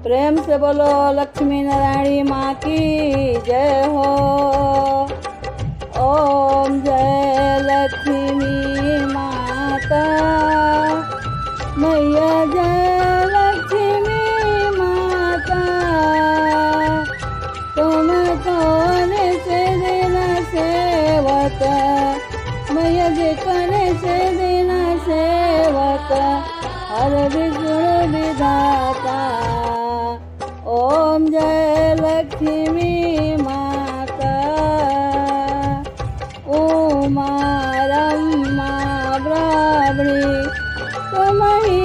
प्रेम से बोलो लक्ष्मी नारायणी माँ की जय हो। ओम जय लक्ष्मी माता मैया, जय लक्ष्मी माता। तुम कौन से देना सेवक मैया, जे कौन से देना सेवक हर विष्णु विधाता। ओम जय लक्ष्मी माता। उमा रमा ब्राह्मणी तुम ही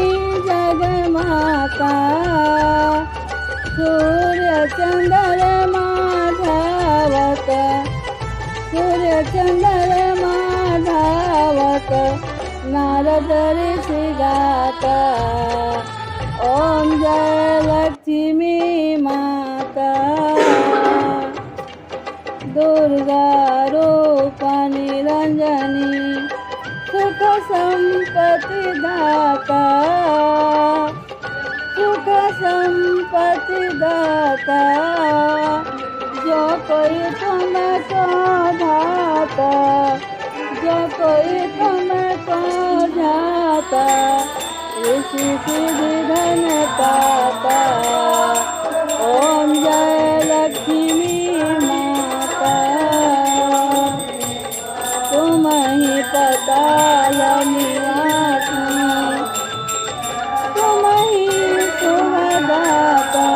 जगमाता। सूर्य चंद्रमा धावत, सूर्य चंद्रमा धावत नारद ऋषि गाता। ओम जय लक्ष्मी माता। दुर्गा रूप निरंजनी सुख संपत्ति दाता, सुख संपत्ति दाता। जो कोई तुमको धाता, जो कोई तुमको जाता ऋषि सिद्धि धन पाता। ओम जय लक्ष्मी माता। तुम ही पाताल निवासिनी, तुम ही सुखदाता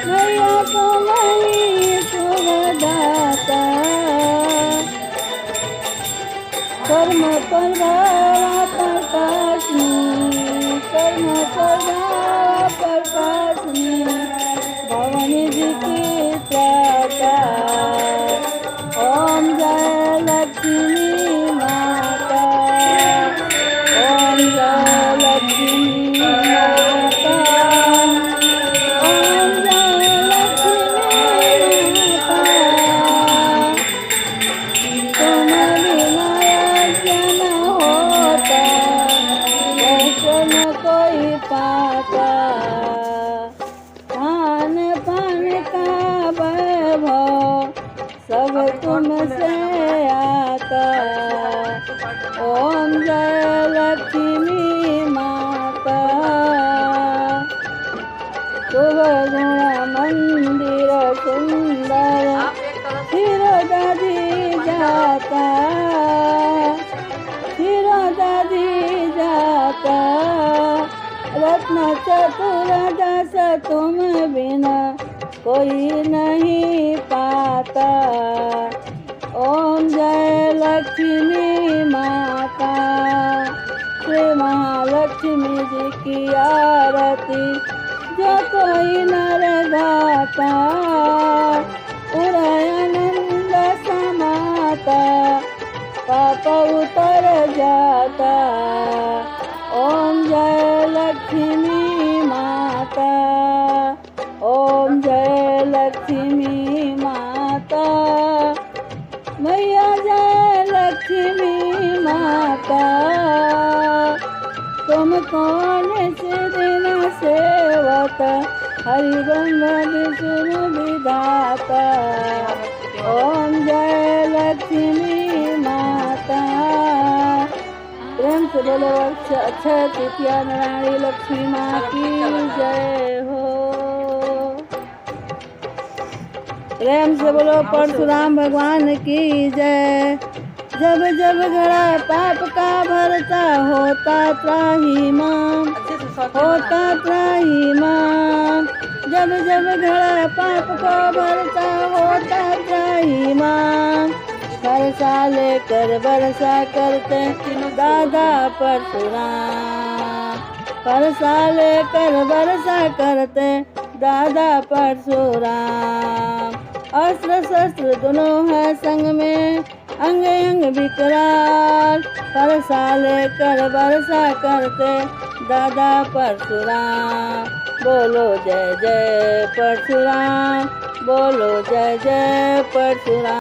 मैया, तुम ही सुखदाता। कर्म प्रभाव प्रकाशनी, कर्म प्रभाव प्रकाशनी भवानी जी की त्राता। ओम जय लक्ष्मी माता। ओम जय लक्ष्मी माता। ओम जय लक्ष्मी माता। तुम बिना यज्ञ होता, दर्शन कोई पाता। खान पान का वैभव सब तुमसे आता। ओम जय लक्ष्मी माता। शुभ गुण मंदिर सुंदर दादी जाता, दादी जाता। रत्न चतुर्दश तुम बिना कोई नहीं पाता। ओम जय लक्ष्मी माता। श्री महालक्ष्मी जी की आरती जो कोई नर गाता, पूरा आनंद समाता पाप उतर जाता। ओम जय लक्ष्मी माता। ओम जय लक्ष्मी माता मैया, जय लक्ष्मी माता। तुम कौन से देना सेवक हरि ब्रह्म विष्णु विधाता। ओम जय लक्ष्मी माता। प्रेम से बोलो अक्षय तृतीया नारायणी लक्ष्मी माँ की जय हो। प्रेम से बोलो परशुराम भगवान की जय। जब जब घड़ा पाप का भरता होता त्राहिमाम, होता त्राहिमाम। जब जब घड़ा पाप को भरता होता त्राहिमाम। बरसा लेकर बरसा करते दादा परशुराम, बरसा लेकर बरसा करते दादा परशुराम। अस्त्र शस्त्र दोनों है संग में, अंग अंग विकराल। बरसा लेकर बरसा करते दादा परशुराम। बोलो जय जय परशुराम, बोलो जय जय परशुराम।